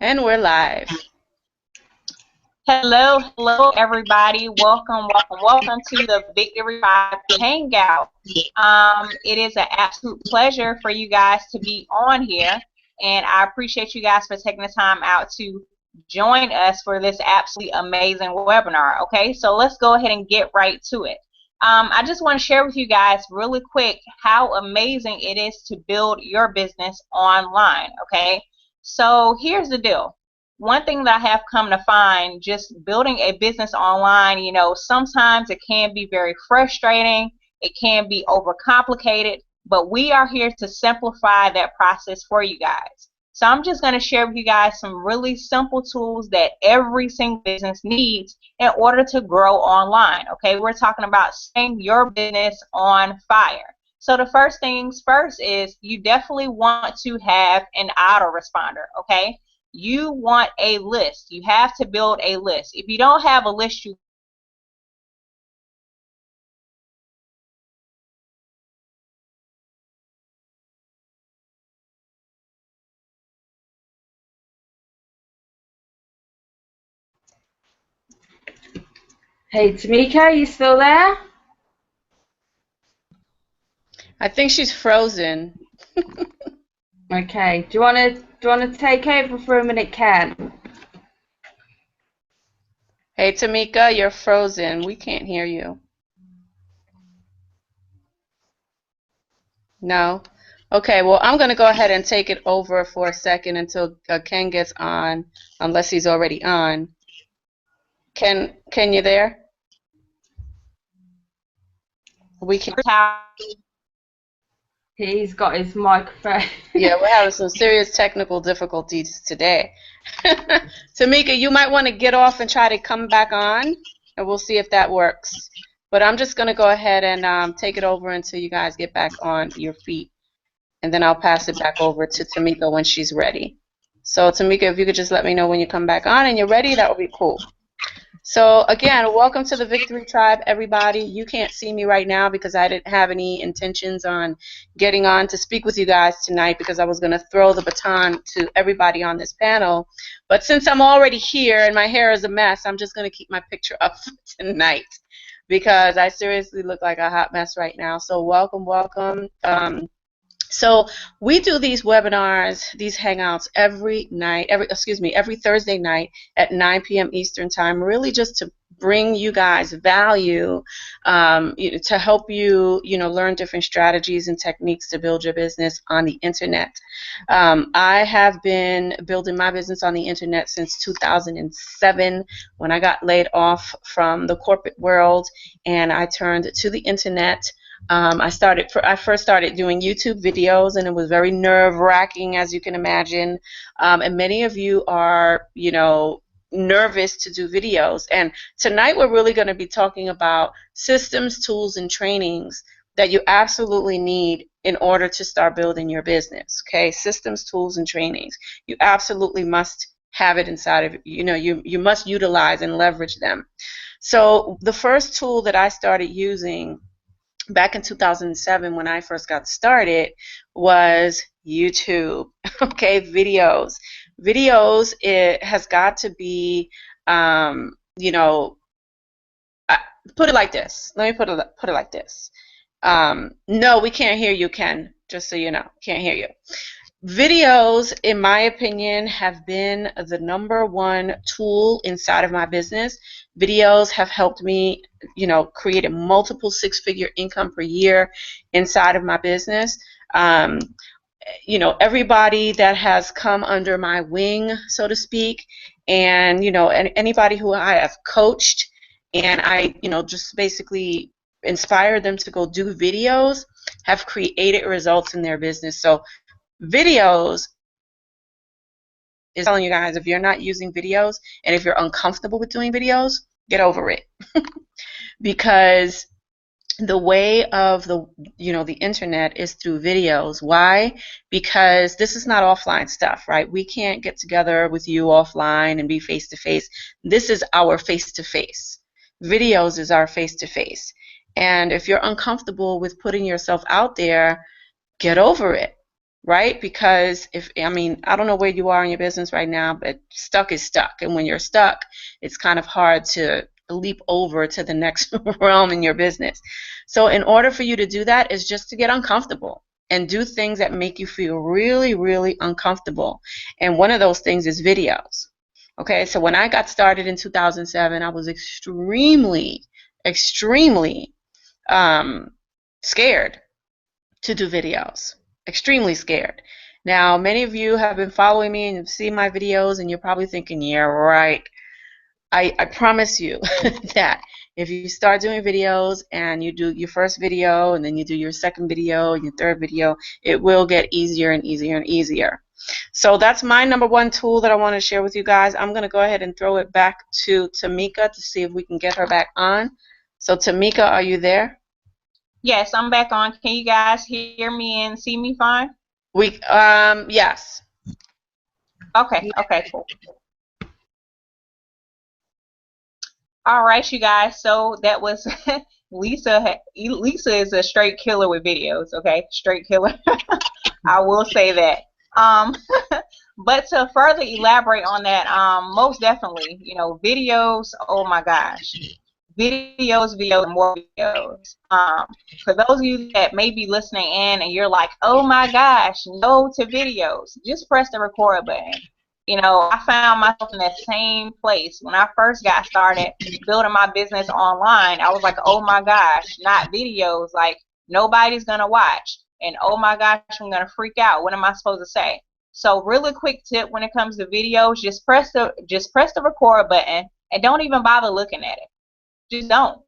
And we're live. Hello, everybody. Welcome to the Victory Tribe Hangout. It is an absolute pleasure for you guys to be on here, and I appreciate you guys for taking the time out to join us for this absolutely amazing webinar. Okay, so let's go ahead and get right to it. I just want to share with you guys really quick how amazing it is to build your business online. Okay, so here's the deal. One thing that I have come to find, just building a business online, sometimes it can be very frustrating, it can be overcomplicated, but we are here to simplify that process for you guys. So I'm just going to share with you guys some really simple tools that every single business needs in order to grow online. Okay, we're talking about setting your business on fire. So the first things first is you definitely want to have an autoresponder. Okay, you want a list. You have to build a list. If you don't have a list, you Hey Tamika, you still there? I think she's frozen. Okay. Do you wanna take over for a minute, Ken? Hey, Tamika, you're frozen. We can't hear you. No? Okay, well, I'm going to go ahead and take it over for a second until Ken gets on, unless he's already on. Ken, you there? We can. He's got his microphone. Yeah, we're having some serious technical difficulties today. Tamika, you might want to get off and try to come back on, and we'll see if that works. But I'm just going to go ahead and take it over until you guys get back on your feet, and then I'll pass it back over to Tamika when she's ready. So, Tamika, if you could just let me know when you come back on and you're ready, that would be cool. So again, welcome to the Victory Tribe, everybody. You can't see me right now because I didn't have any intentions on getting on to speak with you guys tonight because I was going to throw the baton to everybody on this panel. But since I'm already here and my hair is a mess, I'm just going to keep my picture up for tonight because I seriously look like a hot mess right now. So welcome. So we do these webinars, these hangouts every Thursday night at 9 p.m. Eastern Time, really just to bring you guys value, to help you, learn different strategies and techniques to build your business on the internet. I have been building my business on the internet since 2007 when I got laid off from the corporate world and I turned to the internet. I first started doing YouTube videos, and it was very nerve-wracking, as you can imagine. And many of you are, nervous to do videos. And tonight we're really going to be talking about systems, tools, and trainings that you absolutely need in order to start building your business. Okay, systems, tools, and trainings. You absolutely must have it inside of you. You must utilize and leverage them. So the first tool that I started using back in 2007 when I first got started was YouTube. Okay, videos. It has got to be, put it like this. Let me put it like this. No, we can't hear you, Ken, just so you know. Can't hear you. Videos, in my opinion, have been the #1 tool inside of my business. Videos have helped me, create a multiple six-figure income per year inside of my business. Everybody that has come under my wing, so to speak, and, anybody who I have coached and I, just basically inspired them to go do videos have created results in their business. So videos is telling you guys, if you're not using videos and if you're uncomfortable with doing videos, get over it. Because the way of the internet is through videos. Why? Because this is not offline stuff, right? We can't get together with you offline and be face to face. This is our face to face. Videos is our face to face. And if you're uncomfortable with putting yourself out there, get over it. right? Because I don't know where you are in your business right now, but stuck is stuck. And when you're stuck, it's kind of hard to leap over to the next realm in your business. So in order for you to do that is just to get uncomfortable and do things that make you feel really, really uncomfortable. And one of those things is videos. Okay, so when I got started in 2007, I was extremely, extremely scared to do videos. Extremely scared. Now, many of you have been following me and have seen my videos, and you're probably thinking, yeah, right. I promise you that if you start doing videos and you do your first video and then you do your second video and your third video, it will get easier and easier and easier. So that's my number one tool that I want to share with you guys. I'm going to go ahead and throw it back to Tamika to see if we can get her back on. So Tamika, are you there? Yes, I'm back on. Can you guys hear me and see me fine? Yes. Okay, cool. All right, you guys. So that was Lisa. Lisa is a straight killer with videos. Okay, straight killer. I will say that. But to further elaborate on that, most definitely, you know, videos. Oh my gosh, videos, more videos. For those of you that may be listening in and you're like, oh my gosh, no to videos, just press the record button. You know, I found myself in that same place when I first got started building my business online. I was like, oh my gosh, not videos. Like, nobody's gonna watch, and oh my gosh, I'm gonna freak out. What am I supposed to say? So, really quick tip when it comes to videos: just press the record button and don't even bother looking at it. Just don't,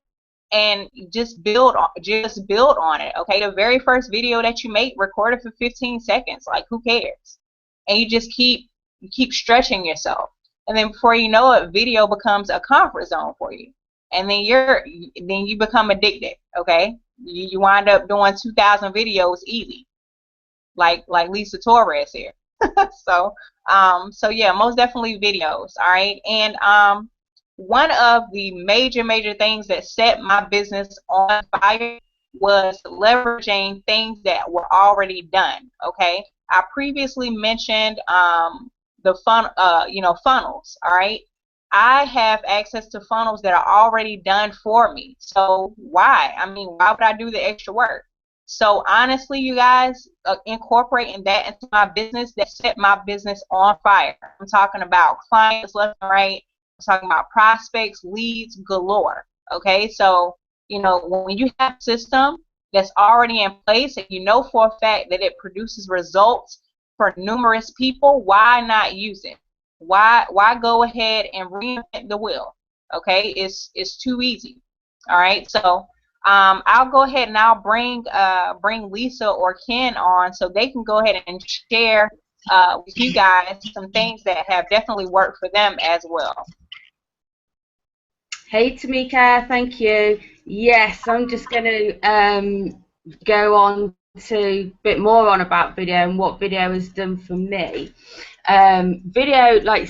and just build on it. Okay, the very first video that you make, record it for 15 seconds. Like, who cares? And you just keep stretching yourself, and then before you know it, video becomes a comfort zone for you, and then you become addicted. Okay, you wind up doing 2,000 videos easy, like Lisa Torres here. So yeah, most definitely videos. All right, and one of the major things that set my business on fire was leveraging things that were already done. Okay, I previously mentioned funnels. All right, I have access to funnels that are already done for me. So why? I mean, why would I do the extra work? So honestly, you guys, incorporating that into my business, that set my business on fire. I'm talking about clients left and right. I'm talking about prospects, leads galore. Okay, so you know, when you have a system that's already in place and you know for a fact that it produces results for numerous people, why not use it? Why go ahead and reinvent the wheel? Okay, it's too easy. All right, so I'll go ahead and I'll bring Lisa or Ken on so they can go ahead and share with you guys some things that have definitely worked for them as well. Hey Tamika, thank you. Yes, I'm just going to go on to a bit more on about video and what video has done for me. Video, like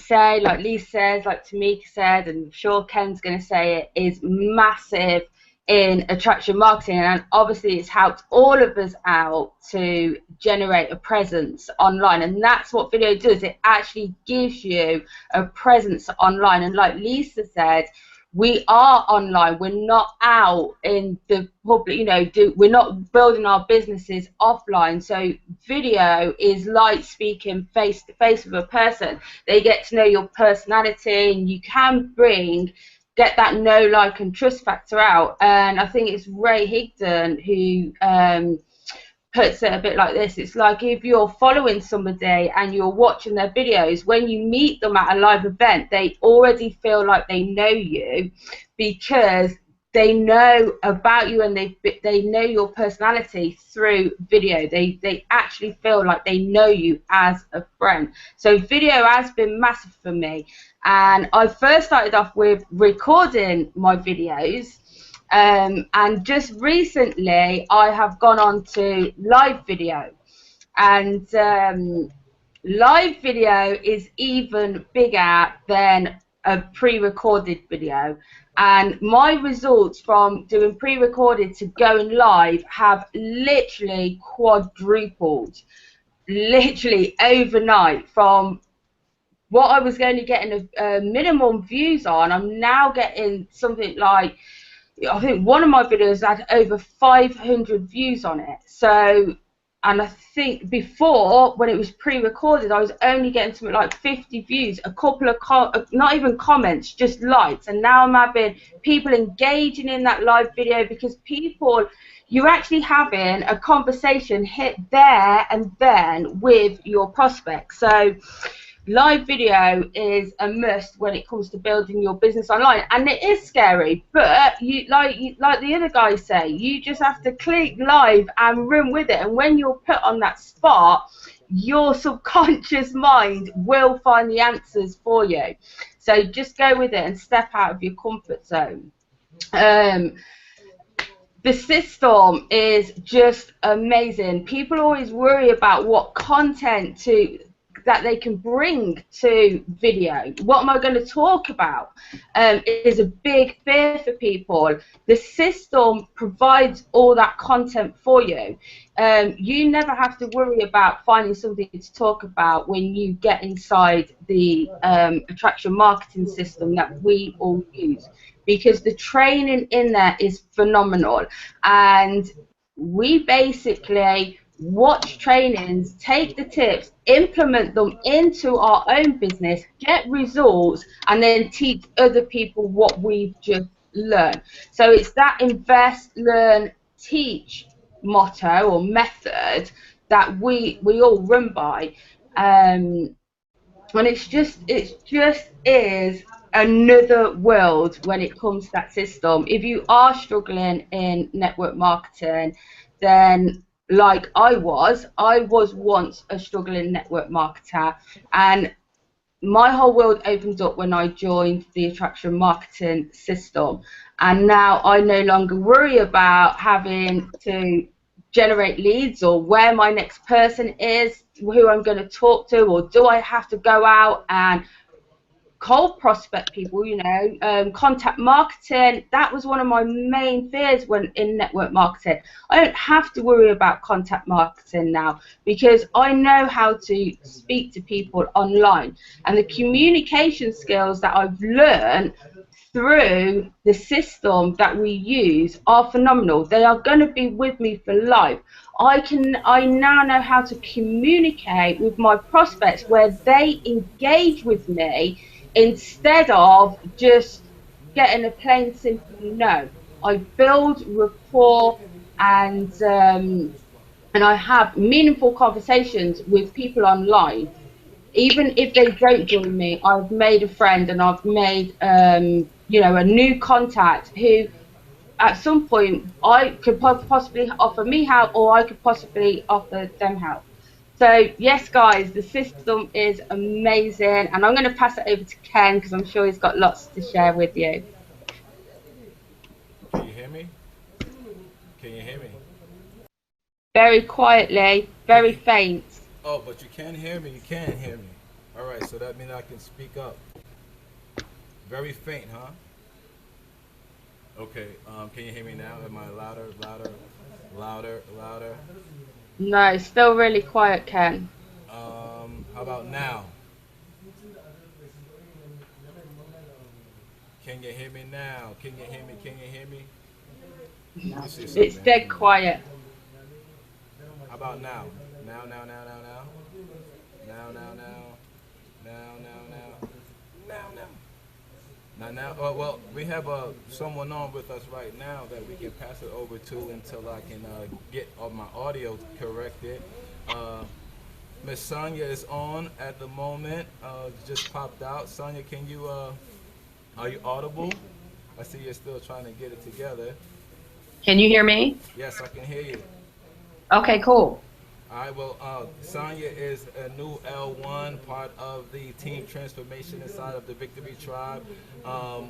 Lisa says, like Tamika said, and I'm sure Ken's going to say it, is massive in attraction marketing, and obviously it's helped all of us out to generate a presence online, and that's what video does. It actually gives you a presence online, and like Lisa said, we are online. We're not out in the public, you know, we're not building our businesses offline. So video is like speaking face to face with a person. They get to know your personality, and you can get that know, like, and trust factor out. And I think it's Ray Higdon who puts it a bit like this. It's like if you're following somebody and you're watching their videos, when you meet them at a live event, they already feel like they know you because they know about you and they know your personality through video. They actually feel like they know you as a friend. So video has been massive for me, and I first started off with recording my videos. And just recently I have gone on to live video, and live video is even bigger than a pre-recorded video, and my results from doing pre-recorded to going live have literally quadrupled. literally overnight, from what I was only getting a minimum views on, I'm now getting something like, I think one of my videos had over 500 views on it. So, and I think before, when it was pre-recorded, I was only getting something like 50 views, a couple of not even comments, just likes. And now I'm having people engaging in that live video, because people, you're actually having a conversation hit there and then with your prospects. So live video is a must when it comes to building your business online, and it is scary, but like the other guys say, you just have to click live and run with it. And when you're put on that spot, your subconscious mind will find the answers for you. So just go with it and step out of your comfort zone. The system is just amazing. People always worry about what content that they can bring to video. What am I going to talk about? Is a big fear for people. The system provides all that content for you. You never have to worry about finding something to talk about when you get inside the attraction marketing system that we all use, because the training in there is phenomenal. And we basically watch trainings, take the tips, implement them into our own business, get results, and then teach other people what we've just learned. So it's that invest, learn, teach motto or method that we all run by. And it just is another world when it comes to that system. If you are struggling in network marketing, then like I was once a struggling network marketer, and my whole world opened up when I joined the attraction marketing system. And now I no longer worry about having to generate leads or where my next person is, who I'm going to talk to, or do I have to go out and cold prospect people, contact marketing. That was one of my main fears when in network marketing. I don't have to worry about contact marketing now, because I know how to speak to people online, and the communication skills that I've learned through the system that we use are phenomenal. They are going to be with me for life. I now know how to communicate with my prospects where they engage with me, instead of just getting a plain simple no. I build rapport, and I have meaningful conversations with people online. Even if they don't join me, I've made a friend, and I've made a new contact who at some point I could possibly offer me help, or I could possibly offer them help. So yes, guys, the system is amazing, and I'm going to pass it over to Ken, because I'm sure he's got lots to share with you. Can you hear me? Can you hear me? Very quietly, very faint. Oh, but you can hear me. You can hear me. All right, so that means I can speak up. Very faint, huh? Okay. Can you hear me now? Am I louder, louder, louder, louder? No, still really quiet, Ken. How about now? Can you hear me now? Can you hear me? Can you hear me? It's dead quiet. How about now? Now, now, now, now, now. Now, now, now. Now, now, now. Now, now. Now, well, we have someone on with us right now that we can pass it over to until I can get all my audio corrected. Miss Sonia is on at the moment. Just popped out. Sonia, can you, are you audible? I see you're still trying to get it together. Can you hear me? Yes, I can hear you. Okay, cool. All right, well, Sonia is a new L1, part of the team transformation inside of the Victory Tribe.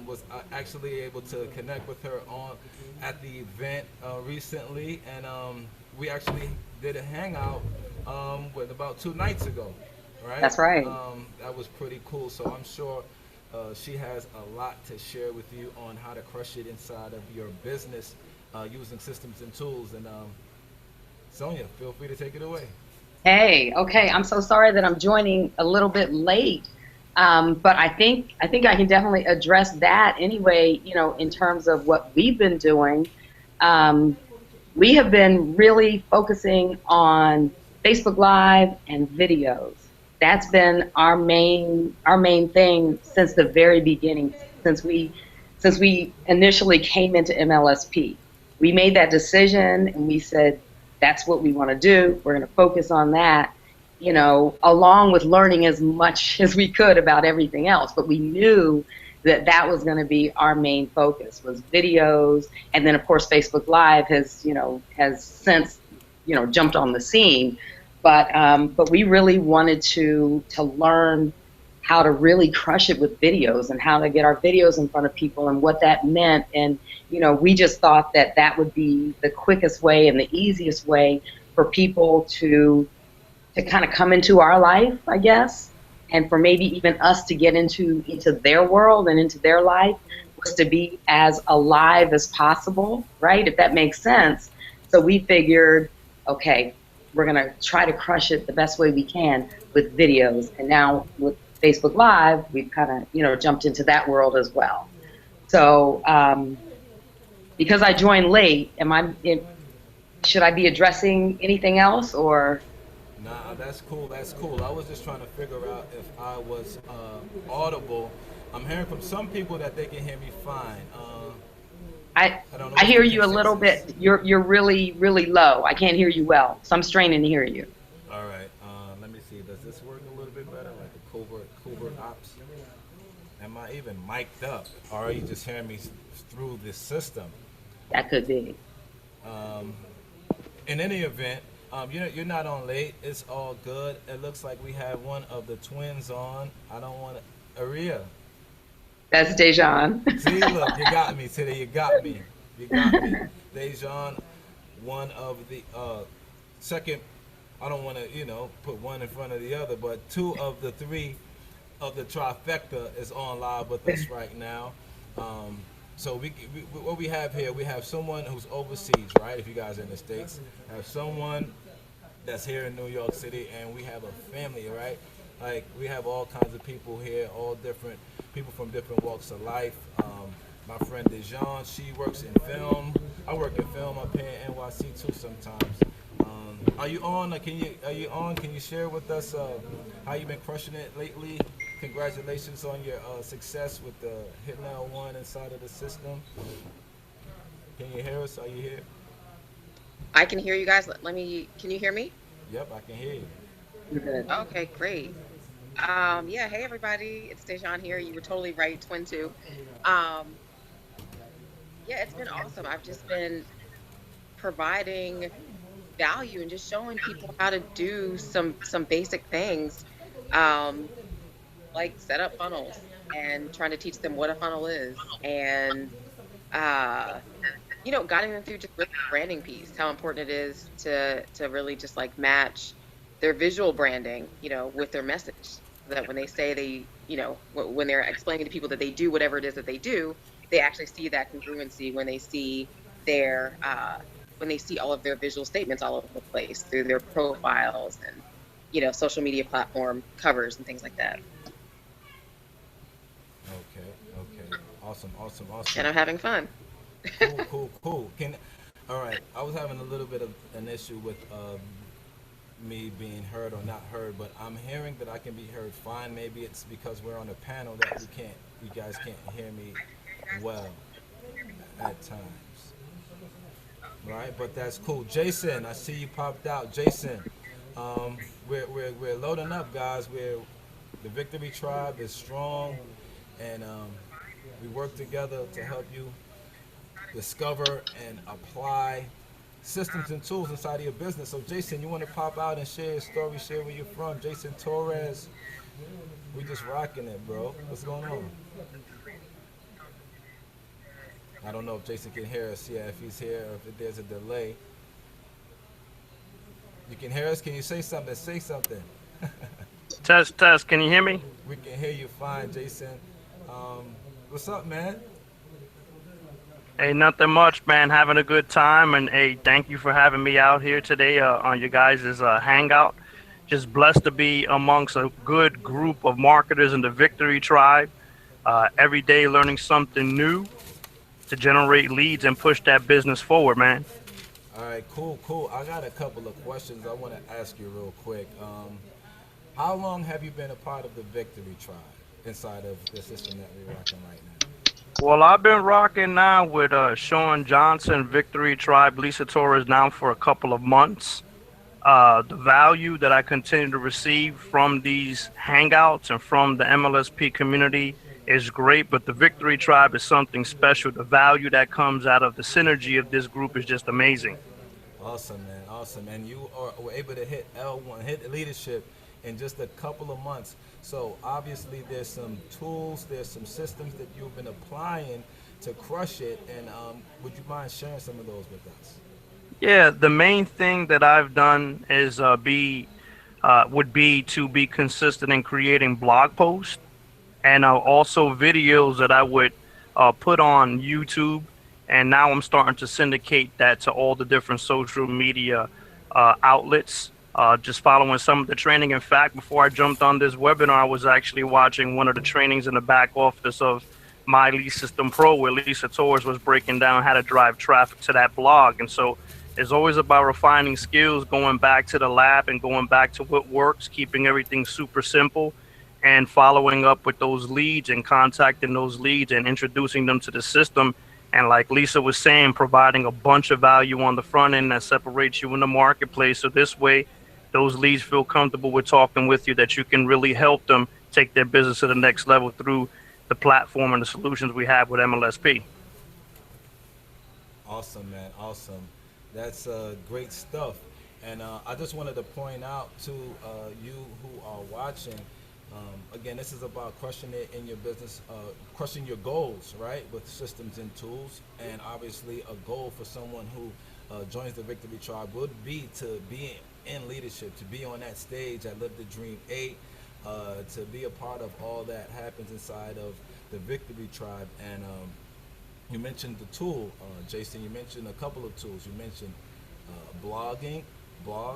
Was actually able to connect with her at the event recently, and we actually did a hangout about 2 nights ago, right? That's right. That was pretty cool, so I'm sure she has a lot to share with you on how to crush it inside of your business using systems and tools. And Sonia, feel free to take it away. Hey, okay. I'm so sorry that I'm joining a little bit late, but I think I can definitely address that anyway. You know, in terms of what we've been doing, um, we have been really focusing on Facebook Live and videos. That's been our main thing since the very beginning, since we initially came into MLSP. We made that decision and we said that's what we want to do. We're going to focus on that, you know, along with learning as much as we could about everything else. But we knew that that was going to be our main focus was videos, and then of course Facebook Live has since jumped on the scene, but we really wanted to learn how to really crush it with videos and how to get our videos in front of people and what that meant. And we just thought that that would be the quickest way and the easiest way for people to kind of come into our life, I guess, and for maybe even us to get into their world and into their life, was to be as alive as possible, right? If that makes sense. So we figured, okay, we're gonna try to crush it the best way we can with videos, and now with Facebook Live, we've kind of jumped into that world as well. So because I joined late, should I be addressing anything else or? Nah, that's cool. That's cool. I was just trying to figure out if I was audible. I'm hearing from some people that they can hear me fine. I I don't know I what's hear the you a little consensus. bit. You're really really low. I can't hear you well, so I'm straining to hear you. All right. Let me see. Does this work a little bit better, like a covert ops? Am I even mic'd up, or are you just hearing me through this system? That could be. Um, in any event, you're not on late. It's all good. It looks like we have one of the twins on. I don't want to. Aria. That's Dejan. See, look, you got me today. You got me. You got me. Dejan, one of the second. I don't want to, put one in front of the other, but two of the three of the trifecta is on live with us right now. So what we have here, we have someone who's overseas, right? If you guys are in the States, have someone that's here in New York City, and we have a family, right? Like, we have all kinds of people here, all different people from different walks of life. My friend Dejan, she works in film. I work in film up here in NYC too sometimes. Are you on? Are you on? Can you share with us how you've been crushing it lately? Congratulations on your success with the hitting L1 inside of the system. Can you hear us? Are you here? I can hear you guys. Can you hear me? Yep, I can hear you. You're good. Okay, great. Yeah, hey everybody, it's Dejan here. You were totally right, twin two. Um, yeah, it's been awesome. I've just been providing value and just showing people how to do some basic things, um, like set up funnels and trying to teach them what a funnel is, and uh, guiding them through just really the branding piece, how important it is to really just like match their visual branding, with their message, so that when they say when they're explaining to people that they do whatever it is that they do, they actually see that congruency when they see their all of their visual statements all over the place through their profiles and social media platform covers and things like that. Okay. Awesome. And I'm having fun. Cool. All right. I was having a little bit of an issue with me being heard or not heard, but I'm hearing that I can be heard fine. Maybe it's because we're on a panel that you guys can't hear me well at times. Right, but that's cool. Jason, I see you popped out. Jason, we're loading up, guys. The Victory Tribe is strong, and we work together to help you discover and apply systems and tools inside of your business. So, Jason, you want to pop out and share your story, share where you're from? Jason Torres, we just rocking it, bro. What's going on? I don't know if Jason can hear us. Yeah, if he's here or if there's a delay. You can hear us? Can you say something? Say something. Test. Can you hear me? We can hear you fine, Jason. What's up, man? Hey, nothing much, man. Having a good time, and hey, thank you for having me out here today on your guys' hangout. Just blessed to be amongst a good group of marketers in the Victory Tribe. Every day learning something new to generate leads and push that business forward, man. All right, cool, cool. I got a couple of questions I want to ask you real quick. How long have you been a part of the Victory Tribe inside of the system that we're rocking right now? Well, I've been rocking now with Sean Johnson, Victory Tribe, Lisa Torres now for a couple of months. The value that I continue to receive from these hangouts and from the MLSP community is great, but the Victory Tribe is something special. The value that comes out of the synergy of this group is just amazing. Awesome, man. Awesome. And you were able to hit L1, hit leadership in just a couple of months. So obviously there's some tools, there's some systems that you've been applying to crush it. And would you mind sharing some of those with us? Yeah, the main thing that I've done is would be to be consistent in creating blog posts and also videos that I would put on YouTube. And now I'm starting to syndicate that to all the different social media outlets. Just following some of the training. In fact, before I jumped on this webinar, I was actually watching one of the trainings in the back office of My Lead System Pro, where Lisa Torres was breaking down how to drive traffic to that blog. And so it's always about refining skills, going back to the lab and going back to what works, keeping everything super simple and following up with those leads and contacting those leads and introducing them to the system. And like Lisa was saying, providing a bunch of value on the front end that separates you in the marketplace. So this way, those leads feel comfortable with talking with you, that you can really help them take their business to the next level through the platform and the solutions we have with MLSP. Awesome, man. Awesome. That's great stuff. And I just wanted to point out to you who are watching, again, this is about crushing it in your business, crushing your goals, right, with systems and tools. And obviously a goal for someone who joins the Victory Tribe would be to be in leadership, to be on that stage at Live the Dream 8, to be a part of all that happens inside of the Victory Tribe. And you mentioned the tool, Jason. You mentioned a couple of tools. You mentioned blog,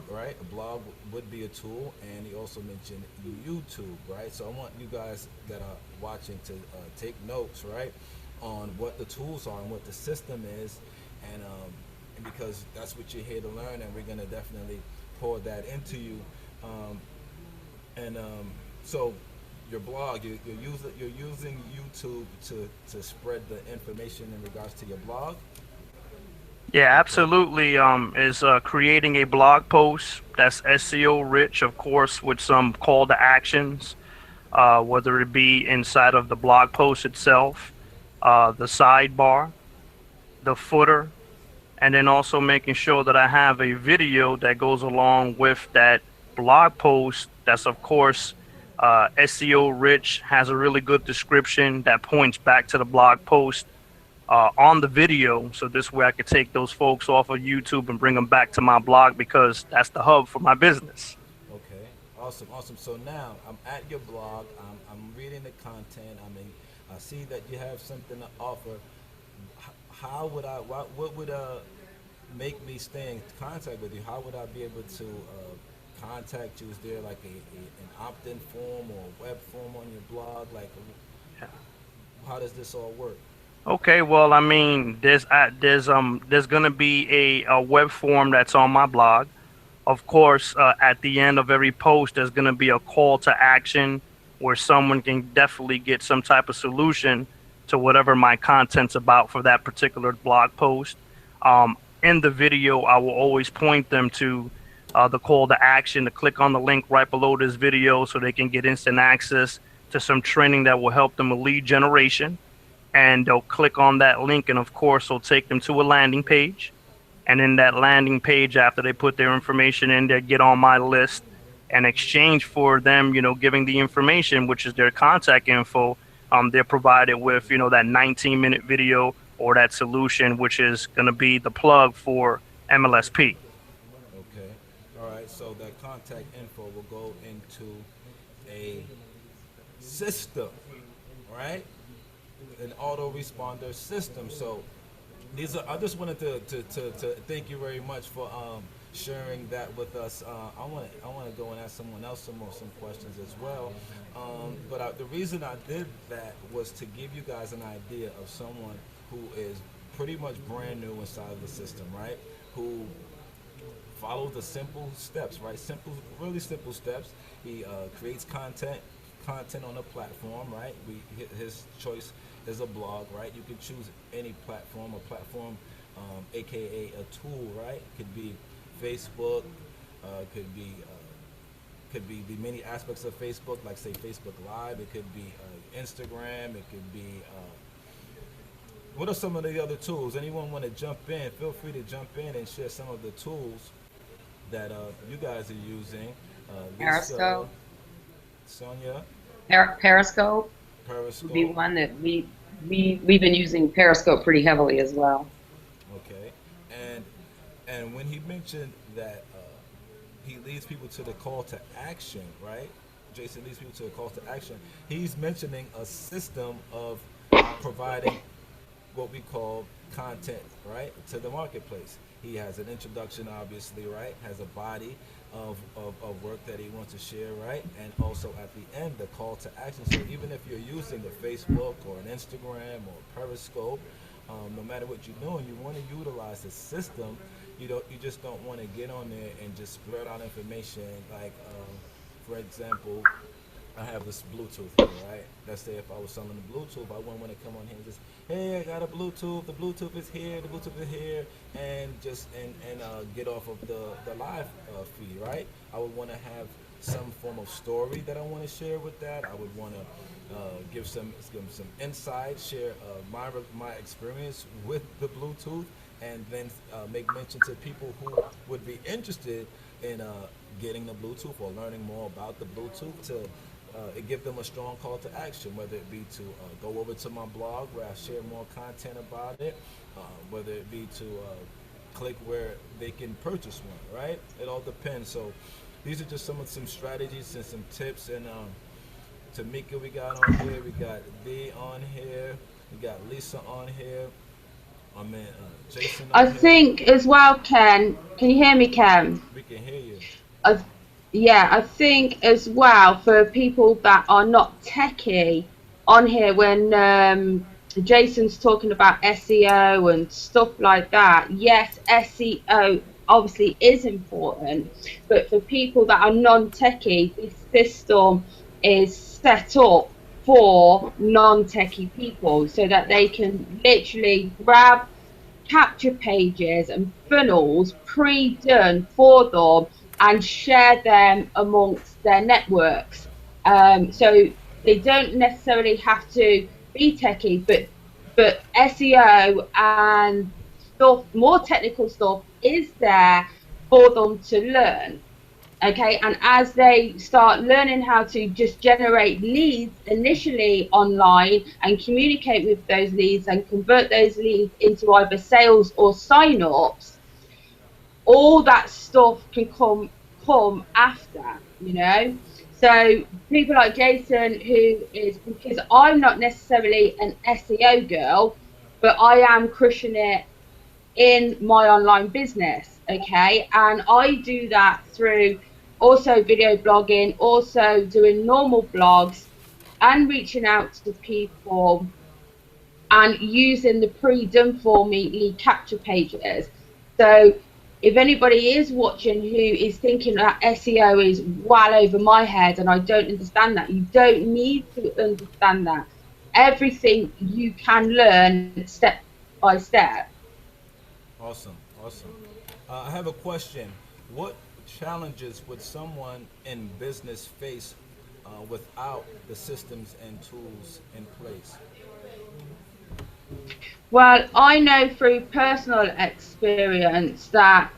right? A blog would be a tool, and you also mentioned YouTube, right? So I want you guys that are watching to take notes, right, on what the tools are and what the system is, and because that's what you're here to learn, and we're gonna definitely pour that into you. So your blog, you're using YouTube to spread the information in regards to your blog. Yeah, absolutely. Is creating a blog post that's SEO rich, of course, with some call to actions, whether it be inside of the blog post itself, the sidebar, the footer, and then also making sure that I have a video that goes along with that blog post that's, of course, SEO rich, has a really good description that points back to the blog post on the video. So this way I could take those folks off of YouTube and bring them back to my blog, because that's the hub for my business. Okay, awesome, awesome. So now I'm at your blog, I'm reading the content. I mean, I see that you have something to offer. How would what would make me stay in contact with you? How would I be able to contact you? Is there like an opt-in form or a web form on your blog? Like, how does this all work? Okay, well, I mean, there's gonna be a web form that's on my blog. Of course, at the end of every post, there's gonna be a call to action where someone can definitely get some type of solution to whatever my content's about for that particular blog post. In the video, I will always point them to the call to action to click on the link right below this video so they can get instant access to some training that will help them with lead generation. And they'll click on that link, and of course, it'll take them to a landing page. And in that landing page, after they put their information in, they get on my list. In exchange for them, giving the information, which is their contact info, they're provided with, that 19-minute video or that solution, which is going to be the plug for MLSP. Okay. All right. So that contact info will go into a system, right? An autoresponder system. So I just wanted to thank you very much for sharing that with us. I want to go and ask someone else some questions as well. The reason I did that was to give you guys an idea of someone who is pretty much brand new inside of the system, right? Who follow the simple steps, right? Simple, really simple steps. He creates content on a platform, right? His choice is a blog, right? You can choose any platform, aka a tool, right? Could be Facebook, could be the many aspects of Facebook, like say Facebook Live. It could be Instagram. It could be what are some of the other tools? Anyone want to jump in? Feel free to jump in and share some of the tools that you guys are using. Periscope. Sonia. Periscope would be one that we've been using Periscope pretty heavily as well. Okay, and when he mentioned that he leads people to the call to action, right? Jason leads people to the call to action. He's mentioning a system of providing what we call content, right, to the marketplace. He has an introduction, obviously, right? Has a body of work that he wants to share, right? And also at the end, the call to action. So even if you're using a Facebook or an Instagram or Periscope, no matter what you're doing, you want to utilize the system. You just don't want to get on there and just blurt out information. Like, for example, I have this Bluetooth here, right? Let's say if I was selling the Bluetooth, I wouldn't want to come on here and just, hey, I got a Bluetooth. The Bluetooth is here. The Bluetooth is here, and just get off of the live feed, right? I would want to have some form of story that I want to share with that. I would want to give some insight, share my experience with the Bluetooth, and then make mention to people who would be interested in getting the Bluetooth or learning more about the Bluetooth to give them a strong call to action, whether it be to go over to my blog where I share more content about it, whether it be to click where they can purchase one, right? It all depends. So these are just some strategies and some tips. And Tamika, we got on here. We got D on here. We got Lisa on here. I mean, Jason on I here. think as well, Ken. Can you hear me, Ken? We can hear you. I think as well for people that are not techie on here, when Jason's talking about SEO and stuff like that, yes, SEO obviously is important, but for people that are non-techie, this system is set up for non-techie people so that they can literally grab capture pages and funnels pre-done for them and share them amongst their networks. So they don't necessarily have to be techie, but SEO and stuff, more technical stuff, is there for them to learn. Okay, and as they start learning how to just generate leads initially online and communicate with those leads and convert those leads into either sales or sign-ups, all that stuff can come after, you know. So people like Jason, who is, because I'm not necessarily an SEO girl, but I am crushing it in my online business, okay, and I do that through also video blogging, also doing normal blogs and reaching out to people and using the pre-done for me lead capture pages. So if anybody is watching who is thinking that SEO is well over my head and I don't understand that, you don't need to understand that. Everything you can learn step by step. Awesome. I have a question. What challenges would someone in business face without the systems and tools in place? Well, I know through personal experience that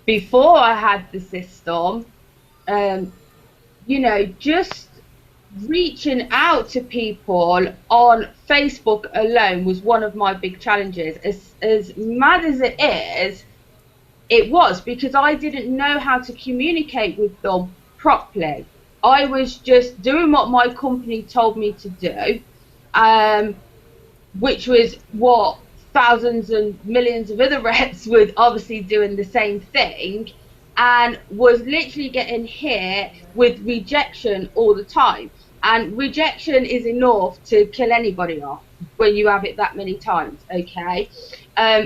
before I had the system, just reaching out to people on Facebook alone was one of my big challenges. As mad as it was because I didn't know how to communicate with them properly. I was just doing what my company told me to do, which was what thousands and millions of other reps with obviously doing the same thing, and was literally getting hit with rejection all the time. And rejection is enough to kill anybody off when you have it that many times, okay?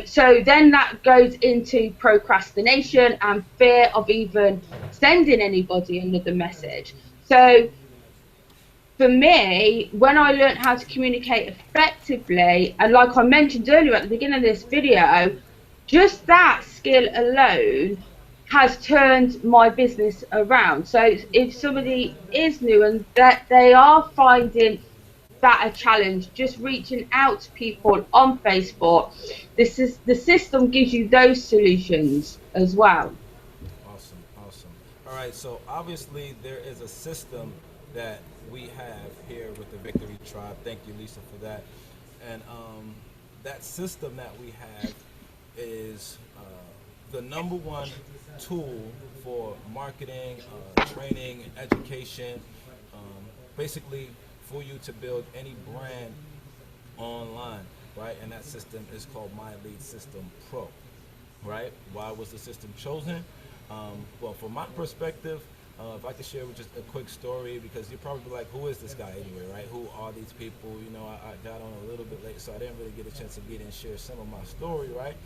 So then that goes into procrastination and fear of even sending anybody another message. So for me, when I learned how to communicate effectively, and like I mentioned earlier at the beginning of this video, just that skill alone has turned my business around. So if somebody is new and that they are finding that a challenge, just reaching out to people on Facebook, the system gives you those solutions as well. Awesome, awesome. All right, so obviously there is a system that we have here with the Victory Tribe. Thank you, Lisa, for that. And that system that we have is the number one tool for marketing, training, education, basically for you to build any brand online, right? And that system is called My Lead System Pro, right? Why was the system chosen? Well, from my perspective, if I could share with just a quick story, because you're probably like, who is this guy anyway, right? Who are these people? You know, I got on a little bit late, so I didn't really get a chance to get in and share some of my story, right?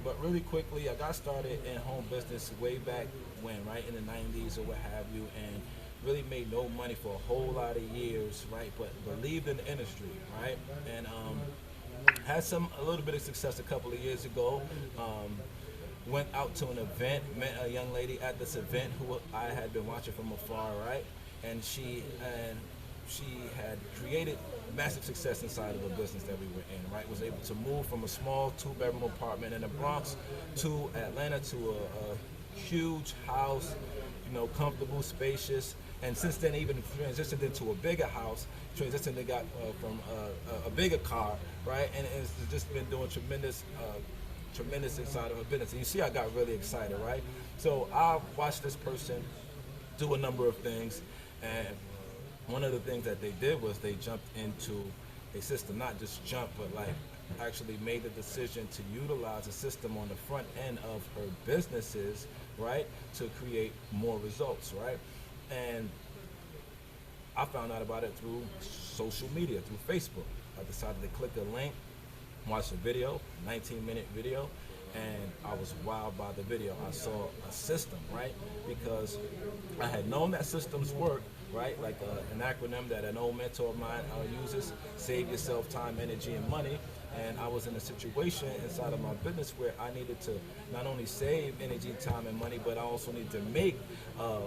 But really quickly, I got started in home business way back when, right, in the 90s or what have you, and really made no money for a whole lot of years, right? But believed in the industry, right? And had a little bit of success a couple of years ago. Went out to an event, met a young lady at this event who I had been watching from afar, right? And she had created massive success inside of a business that we were in, right? Was able to move from a small 2-bedroom apartment in the Bronx to Atlanta to a huge house, you know, comfortable, spacious, and since then even transitioned into a bigger house, transitioned and got from a bigger car, right? And it's just been doing tremendous inside of her business. And you see, I got really excited, right? So I watched this person do a number of things, and one of the things that they did was they jumped into a system, not just jump, but like actually made the decision to utilize a system on the front end of her businesses, right, to create more results, right? And I found out about it through social media, through Facebook. I decided to click a link, watched a video, 19-minute video, and I was wowed by the video. I saw a system, right? Because I had known that systems work, right? Like an acronym that an old mentor of mine uses, save yourself time, energy, and money. And I was in a situation inside of my business where I needed to not only save energy, time, and money, but I also need to make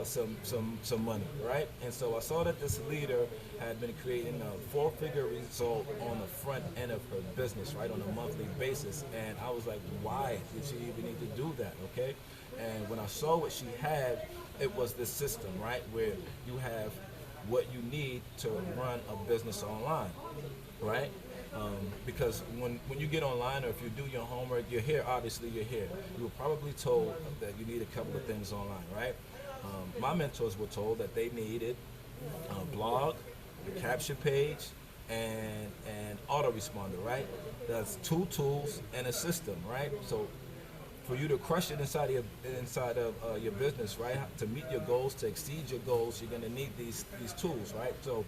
some money, right? And so I saw that this leader had been creating a 4-figure result on the front end of her business, right, on a monthly basis. And I was like, why did she even need to do that, okay? And when I saw what she had, it was this system, right, where you have what you need to run a business online, right? Because when you get online, or if you do your homework, you're here, obviously you're here. You were probably told that you need a couple of things online, right? My mentors were told that they needed a blog, a capture page, and an autoresponder, right? That's 2 tools and a system, right? So for you to crush it inside of your business, right? To meet your goals, to exceed your goals, you're gonna need these tools, right? So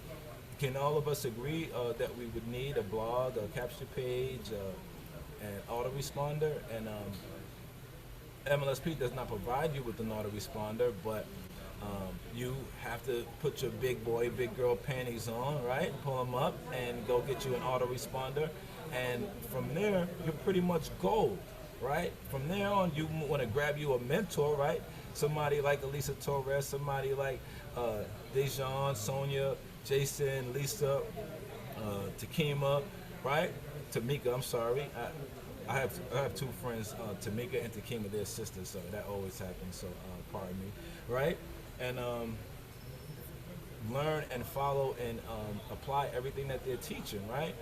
can all of us agree that we would need a blog, a capture page, an autoresponder? And MLSP does not provide you with an autoresponder, but you have to put your big boy, big girl panties on, right? Pull them up and go get you an autoresponder. And from there, you're pretty much gold, right? From there on, you want to grab you a mentor, right? Somebody like Elisa Torres, somebody like Dejan, Sonia, Jason, Lisa, Takima, right? Tamika, I'm sorry. I have 2 friends, Tamika and Takima, they're sisters, so that always happens, so pardon me, right? And learn and follow and apply everything that they're teaching, right?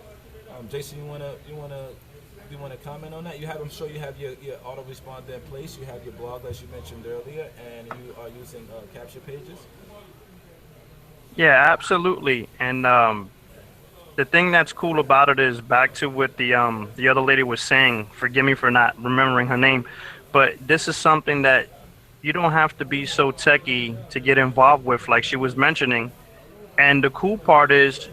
Jason, you wanna comment on that? I'm sure you have your autoresponder in place, you have your blog as you mentioned earlier, and you are using capture pages? Yeah, absolutely. And the thing that's cool about it is back to what the other lady was saying. Forgive me for not remembering her name, but this is something that you don't have to be so techie to get involved with, like she was mentioning. And the cool part is,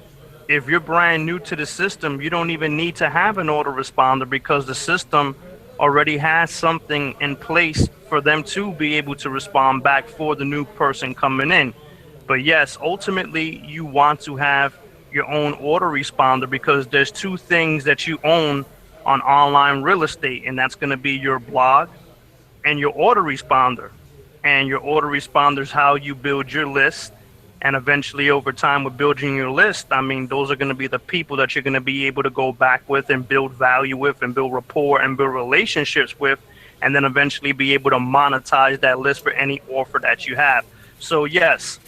if you're brand new to the system, you don't even need to have an autoresponder because the system already has something in place for them to be able to respond back for the new person coming in. But yes, ultimately, you want to have your own autoresponder because there's two things that you own on online real estate, and that's going to be your blog and your autoresponder. And your autoresponder is how you build your list. And eventually, over time, with building your list, I mean, those are going to be the people that you're going to be able to go back with and build value with and build rapport and build relationships with. And then eventually be able to monetize that list for any offer that you have. So, yes,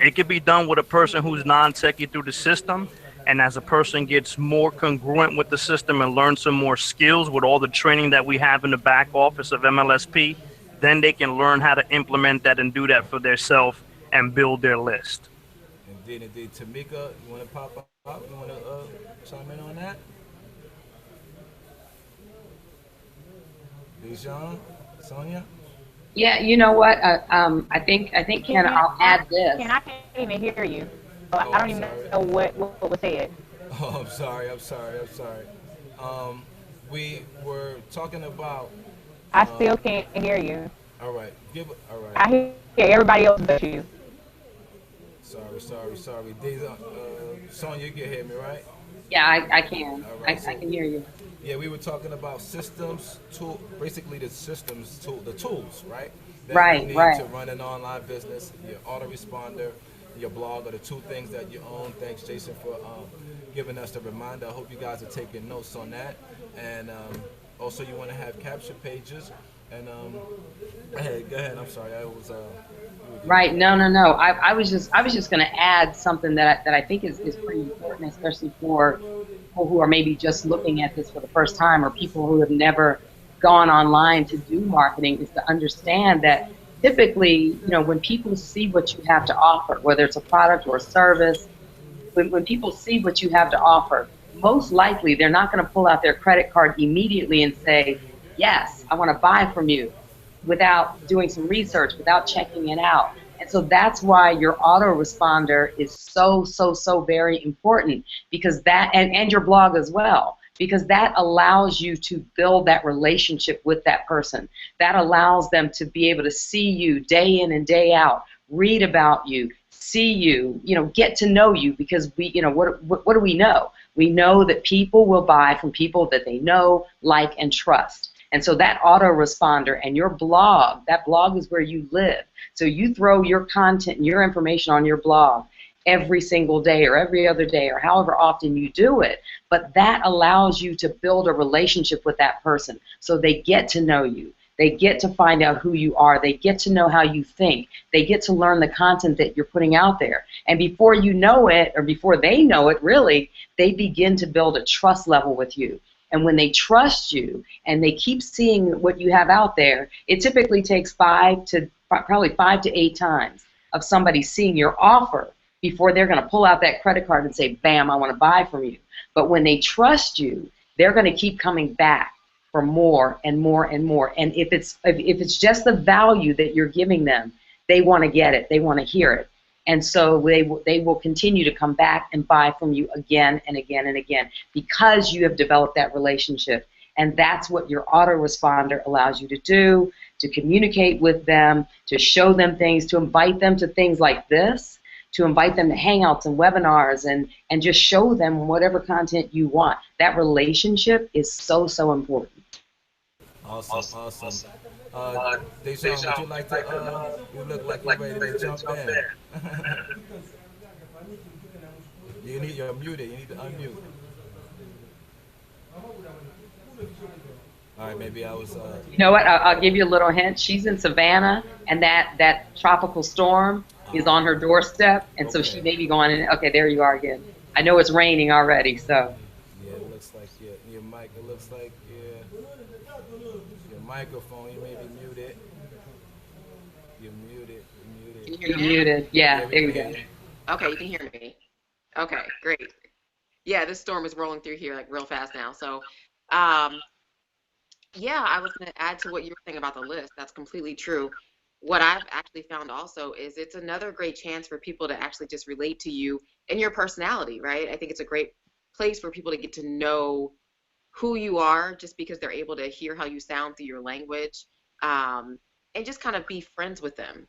it could be done with a person who's non-techie through the system. And as a person gets more congruent with the system and learns some more skills with all the training that we have in the back office of MLSP, then they can learn how to implement that and do that for themselves and build their list. Indeed, indeed. Tamika, you want to pop up? You want to chime in on that? Dejan, Sonia? Yeah, you know what? I think Ken, I'll add this. Ken, I can't even hear you. Oh, I don't even know what was said. Oh, I'm sorry. We were talking about. I still can't hear you. All right. All right. I hear everybody else but you. Sorry. Sonia, you can hear me, right? Yeah, I can. All right, I can hear you. Yeah, we were talking about systems, basically the the tools, right? That Right, you need right. to run an online business. Your autoresponder, your blog are the two things that you own. Thanks, Jason, for giving us the reminder. I hope you guys are taking notes on that. And also, you want to have capture pages. And go ahead. I'm sorry. I was. Right. No. I was just going to add something that I think is pretty important, especially for people who are maybe just looking at this for the first time or people who have never gone online to do marketing, is to understand that typically, when people see what you have to offer, whether it's a product or a service, when people see what you have to offer, most likely they're not going to pull out their credit card immediately and say, yes, I want to buy from you, without doing some research, without checking it out. And so that's why your autoresponder is so very important, because that, and your blog as well, because that allows you to build that relationship with that person. That allows them to be able to see you day in and day out, read about you, see you, get to know you, because what do we know? We know that people will buy from people that they know, like, and trust. And so that autoresponder and your blog, that blog is where you live. So you throw your content and your information on your blog every single day or every other day or however often you do it. But that allows you to build a relationship with that person. So they get to know you. They get to find out who you are. They get to know how you think. They get to learn the content that you're putting out there. And before you know it, or before they know it, really, they begin to build a trust level with you. And when they trust you and they keep seeing what you have out there, it typically takes probably 5 to 8 times of somebody seeing your offer before they're going to pull out that credit card and say, bam, I want to buy from you. But when they trust you, they're going to keep coming back for more and more and more. And if it's just the value that you're giving them, they want to get it. They want to hear it. And so they will continue to come back and buy from you again and again and again, because you have developed that relationship. And that's what your autoresponder allows you to do, to communicate with them, to show them things, to invite them to things like this, to invite them to hangouts and webinars, and just show them whatever content you want. That relationship is so important. Awesome. Deshaun, would you like to, you look like you're ready to jump in. You're muted. You need to unmute. All right, maybe I was... You know what? I'll give you a little hint. She's in Savannah, and that tropical storm is on her doorstep, and so she may be going in. Okay, there you are again. I know it's raining already, so... Yeah, it looks like your mic. It looks like your microphone. You may be muted. You're muted. Can you hear You're me? muted. Yeah, there you go. Okay, you can hear me. Okay, great. Yeah, this storm is rolling through here like real fast now. So, um, yeah, I was going to add to what you were saying about the list. That's completely true. What I've actually found also is it's another great chance for people to actually just relate to you and your personality, right? I think it's a great place for people to get to know who you are just because they're able to hear how you sound through your language, um, and just kind of be friends with them.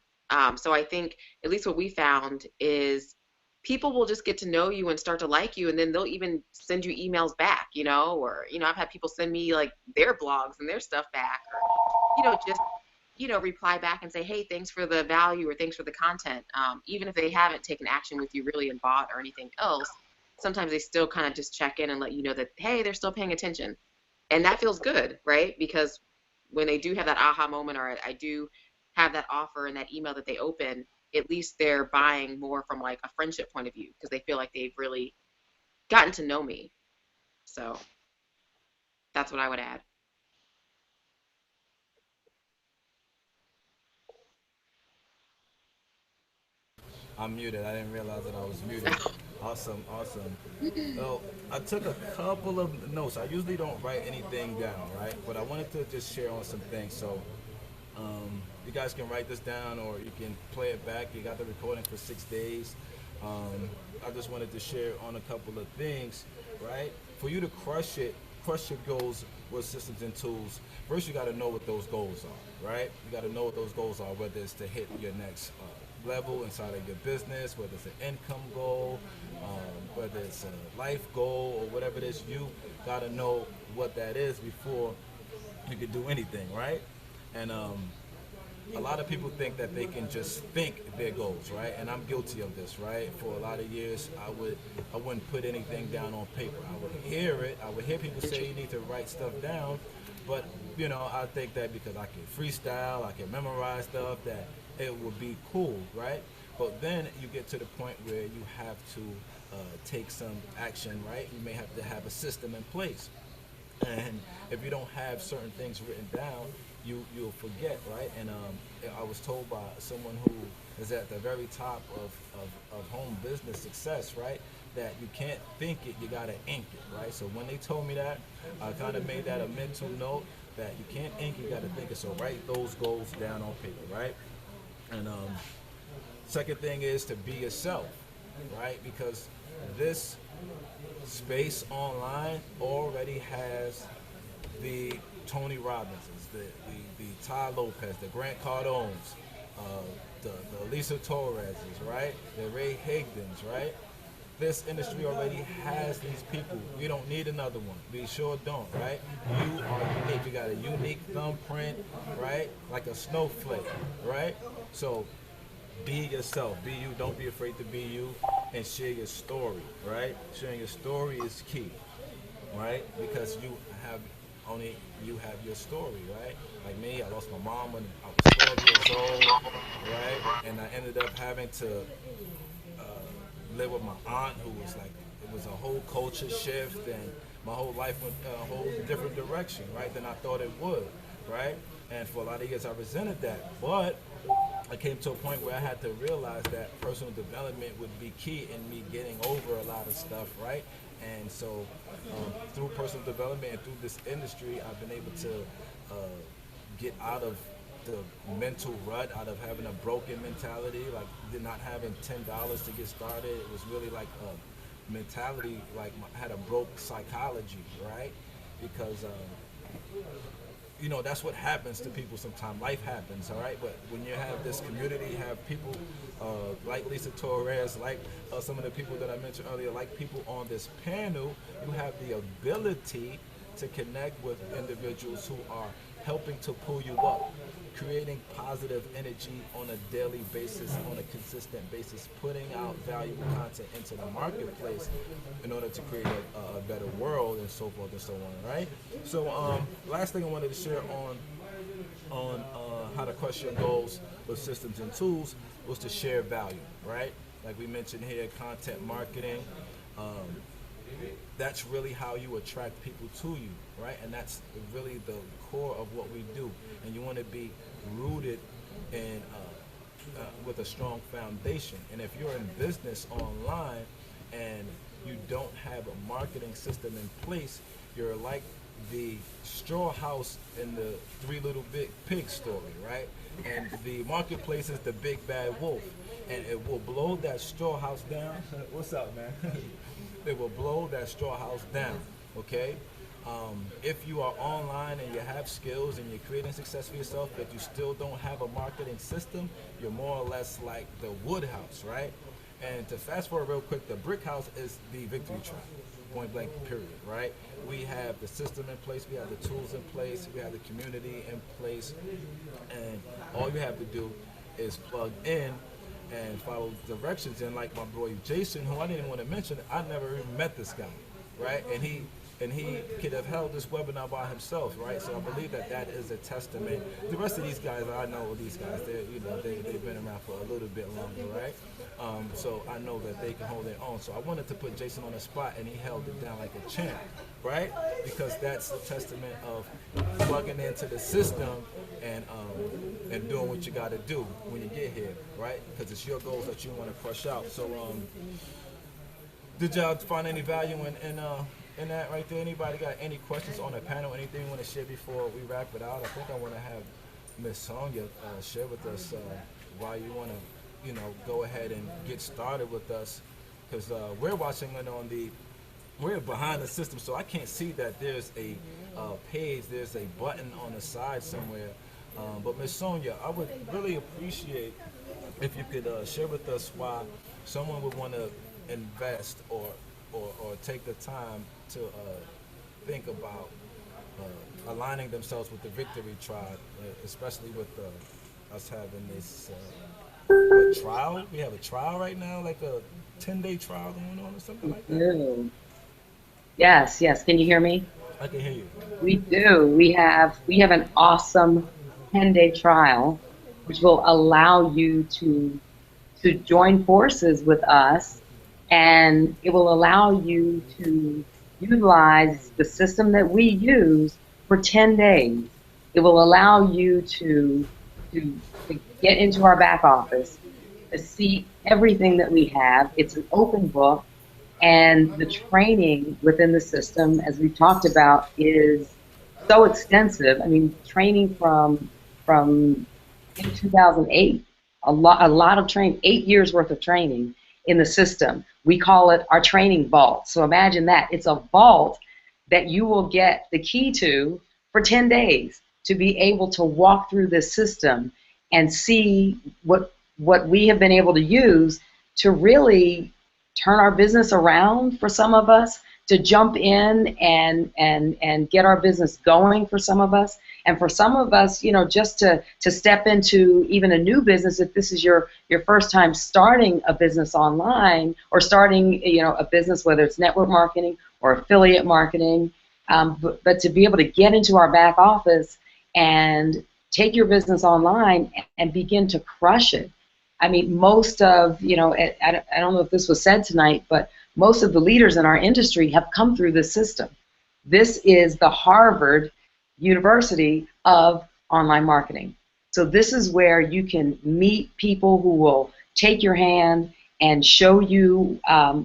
So I think at least what we found is people will just get to know you and start to like you, and then they'll even send you emails back, or I've had people send me like their blogs and their stuff back, or just reply back and say, hey, thanks for the value or thanks for the content. Even if they haven't taken action with you really and bought or anything else, sometimes they still kind of just check in and let you know that, hey, they're still paying attention. And that feels good, right? Because when they do have that aha moment, or I do have that offer and that email that they open, at least they're buying more from like a friendship point of view because they feel like they've really gotten to know me. So that's what I would add. I'm muted. I didn't realize that I was muted. Awesome, awesome. Well, I took a couple of notes. I usually don't write anything down, right? But I wanted to just share on some things. So you guys can write this down or you can play it back. You got the recording for 6 days. I just wanted to share on a couple of things, right? For you to crush your goals with systems and tools, first you got to know what those goals are, right? You got to know what those goals are, whether it's to hit your next level inside of your business, whether it's an income goal, whether it's a life goal, or whatever it is, you got to know what that is before you can do anything, right? And a lot of people think that they can just think their goals, right? And I'm guilty of this, right? For a lot of years, I wouldn't put anything down on paper. I would hear it. I would hear people say you need to write stuff down, but I think that because I can freestyle, I can memorize stuff, that it would be cool, right? But then you get to the point where you have to take some action, right? You may have to have a system in place. And if you don't have certain things written down, you'll forget, right? And I was told by someone who is at the very top of home business success, right, that you can't think it, you gotta ink it, right? So when they told me that, I kind of made that a mental note that you can't ink, you gotta think it. So write those goals down on paper, right? And second thing is to be yourself, right? Because this space online already has the Tony Robbinsons, the Ty Lopez, the Grant Cardones, the Lisa Torreses, right? The Ray Higdons, right? This industry already has these people. We don't need another one. We sure don't, right? You are unique. You got a unique thumbprint, right? Like a snowflake, right? So be yourself. Be you. Don't be afraid to be you, and share your story, right? Sharing your story is key, right? Because you have your story, right? Like me, I lost my mom when I was 12 years old, right? And I ended up having to live with my aunt, who was like, it was a whole culture shift, and my whole life went a whole different direction, right, than I thought it would, right? And for a lot of years I resented that, but I came to a point where I had to realize that personal development would be key in me getting over a lot of stuff, right? And so through personal development and through this industry, I've been able to get out of the mental rut, out of having a broken mentality, like not having $10 to get started. It was really like a mentality, like I had a broke psychology, right? Because that's what happens to people sometimes. Life happens, all right? But when you have this community, you have people like Lisa Torres, like some of the people that I mentioned earlier, like people on this panel, you have the ability to connect with individuals who are helping to pull you up, creating positive energy on a daily basis, on a consistent basis, putting out valuable content into the marketplace in order to create a better world, and so forth and so on, right? So last thing I wanted to share on how to crush your goals with systems and tools was to share value, right? Like we mentioned here, content marketing. That's really how you attract people to you, right? And that's really the core of what we do. And you want to be rooted in with a strong foundation. And if you're in business online and you don't have a marketing system in place, you're like the straw house in the Three Little Big Pigs story, right? And the marketplace is the big bad wolf, and it will blow that straw house down. What's up, man? It will blow that straw house down, okay? If you are online and you have skills and you're creating success for yourself, but you still don't have a marketing system, you're more or less like the wood house, right? And to fast forward real quick, the brick house is the victory tribe, point blank, period, right? We have the system in place, we have the tools in place, we have the community in place, and all you have to do is plug in and follow directions. And like my boy Jason, who I didn't even want to mention, I never even met this guy, right? And he could have held this webinar by himself, right? So I believe that that is a testament. The rest of these guys, I know these guys, they've been around for a little bit longer, right? So I know that they can hold their own. So I wanted to put Jason on the spot, and he held it down like a champ, right? Because that's a testament of plugging into the system and doing what you got to do when you get here, right? Because it's your goals that you want to crush out. So did y'all find any value in that right there? Anybody got any questions on the panel? Anything you want to share before we wrap it out? I think I want to have Miss Sonia share with us why you want to, go ahead and get started with us, because we're watching it we're behind the system, so I can't see that there's a page, there's a button on the side somewhere. But Miss Sonia, I would really appreciate if you could share with us why someone would want to invest or take the time to think about aligning themselves with the Victory Tribe, especially with us having this trial. We have a trial right now, like a 10-day trial going on or something like that. Yes. Can you hear me? I can hear you. We do. We have an awesome 10-day trial, which will allow you to join forces with us, and it will allow you to utilize the system that we use for 10 days. It will allow you to get into our back office, to see everything that we have. It's an open book, and the training within the system, as we've talked about, is so extensive. I mean, training from in 2008, a lot of training, 8 years worth of training in the system. We call it our training vault. So imagine that. It's a vault that you will get the key to for 10 days to be able to walk through this system and see what we have been able to use to really turn our business around for some of us, to jump in and get our business going for some of us. And for some of us, just to step into even a new business, if this is your first time starting a business online, or starting a business, whether it's network marketing or affiliate marketing, but to be able to get into our back office and take your business online and begin to crush it. I mean, most of, I don't know if this was said tonight, but most of the leaders in our industry have come through this system. This is the Harvard University of online marketing. So this is where you can meet people who will take your hand and show you how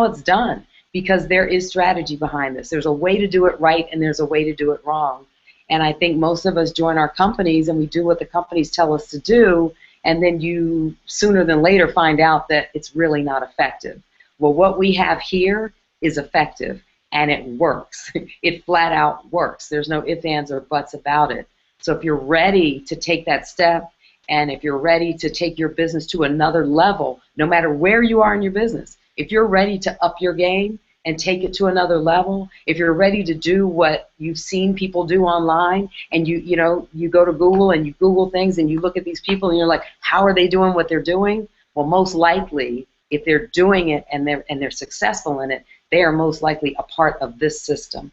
it's done, because there is strategy behind this. There's a way to do it right, and there's a way to do it wrong. And I think most of us join our companies and we do what the companies tell us to do, and then you sooner than later find out that it's really not effective. Well, what we have here is effective, and it works. It flat out works. There's no ifs, ands, or buts about it. So if you're ready to take that step, and if you're ready to take your business to another level, no matter where you are in your business, if you're ready to up your game and take it to another level, if you're ready to do what you've seen people do online, and you go to Google and you Google things and you look at these people and you're like, how are they doing what they're doing? Well, most likely, if they're doing it and they're successful in it, they are most likely a part of this system.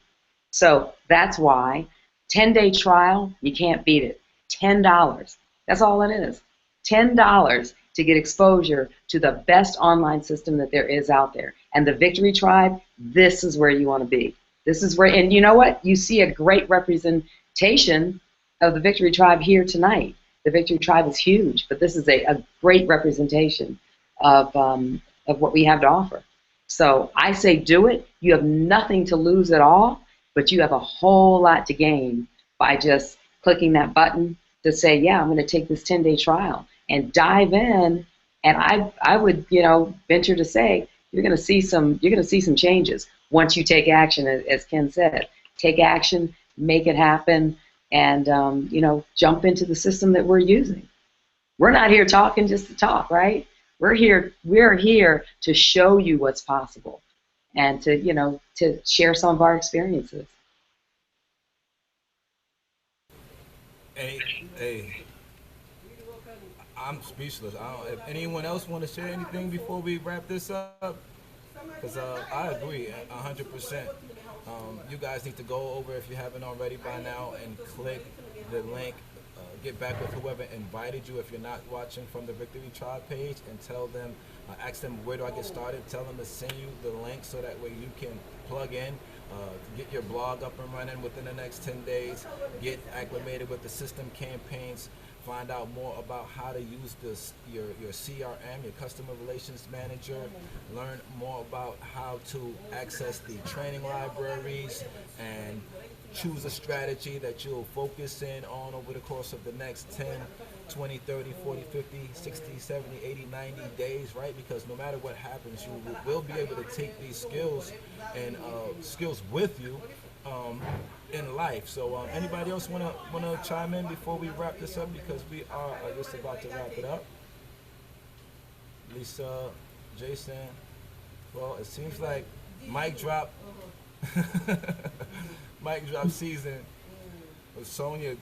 So that's why 10-day trial, you can't beat it. $10. That's all it is. $10 to get exposure to the best online system that there is out there. And the Victory Tribe, this is where you want to be. This is where, and you know what? You see a great representation of the Victory Tribe here tonight. The Victory Tribe is huge, but this is a great representation of what we have to offer. So I say do it. You have nothing to lose at all, but you have a whole lot to gain by just clicking that button to say, yeah, I'm going to take this 10-day trial and dive in. And I would, venture to say you're going to see some changes once you take action, as Ken said. Take action, make it happen, and jump into the system that we're using. We're not here talking just to talk, right? We're here to show you what's possible and to share some of our experiences. Hey, I'm speechless. If anyone else want to share anything before we wrap this up, because I agree 100%. You guys need to go over, if you haven't already by now, and click the link. Get back with whoever invited you if you're not watching from the Victory Tribe page, and tell them, ask them, where do I get started? Tell them to send you the link so that way you can plug in, get your blog up and running within the next 10 days, get acclimated with the system campaigns, find out more about how to use your CRM, your Customer Relations Manager, learn more about how to access the training libraries, and choose a strategy that you'll focus in on over the course of the next 10, 20, 30, 40, 50, 60, 70, 80, 90 days, right? Because no matter what happens, you will be able to take these skills and skills with you in life. So anybody else wanna chime in before we wrap this up, because we are just about to wrap it up? Lisa, Jason. Well, it seems like mic drop mic drop season with Sonia,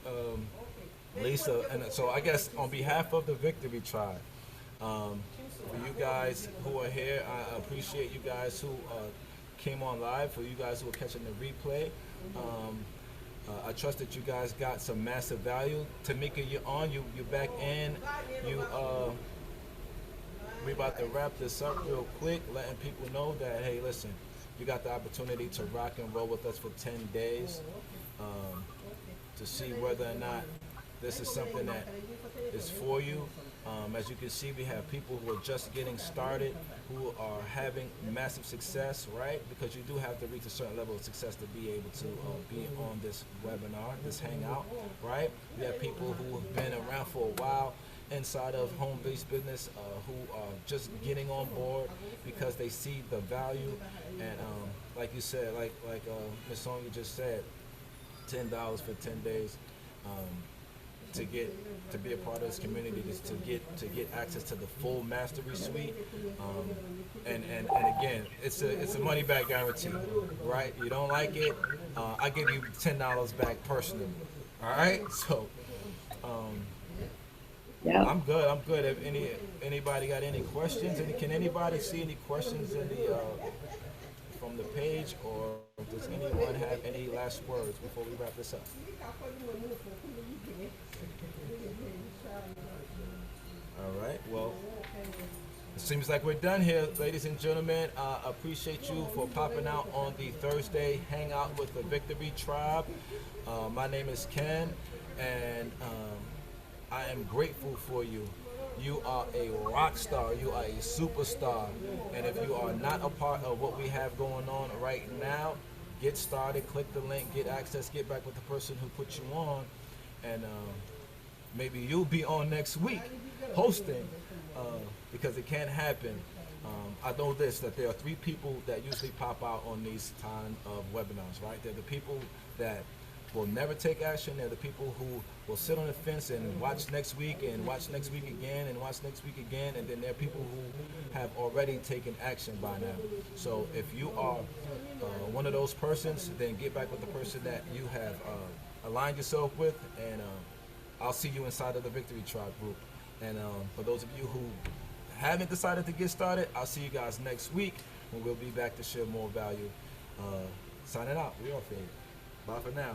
Lisa, and so I guess on behalf of the Victory Tribe, for you guys who are here, I appreciate you guys who came on live. For you guys who are catching the replay, I trust that you guys got some massive value. Tamika, you're on. You're back in. We about to wrap this up real quick, letting people know that, hey, listen, you got the opportunity to rock and roll with us for 10 days to see whether or not this is something that is for you. As you can see, we have people who are just getting started, who are having massive success, right? Because you do have to reach a certain level of success to be able to be on this webinar, this hangout, right? We have people who have been around for a while inside of home-based business, who are just getting on board because they see the value. And like you said, like Ms. Sonia just said, $10 for 10 days. To be a part of this community, is to get access to the full mastery suite, and again, it's a money back guarantee, right? You don't like it, I give you $10 back personally. All right, so Yeah. I'm good. If anybody got any questions, can anybody see any questions in the from the page, or does anyone have any last words before we wrap this up? All right, well, it seems like we're done here, ladies and gentlemen. I appreciate you for popping out on the Thursday Hangout with the Victory Tribe. My name is Ken, and I am grateful for you. You are a rock star. You are a superstar. And if you are not a part of what we have going on right now, get started, click the link, get access, get back with the person who put you on, and maybe you'll be on next week hosting, because it can't happen. I know this, that there are 3 people that usually pop out on these kind of webinars, right? They're the people that will never take action. They're the people who will sit on the fence and watch next week and watch next week again and watch next week again. And then there are people who have already taken action by now. So if you are one of those persons, then get back with the person that you have aligned yourself with, and I'll see you inside of the Victory Tribe group. And for those of you who haven't decided to get started, I'll see you guys next week when we'll be back to share more value. Signing out. We off here. Bye for now.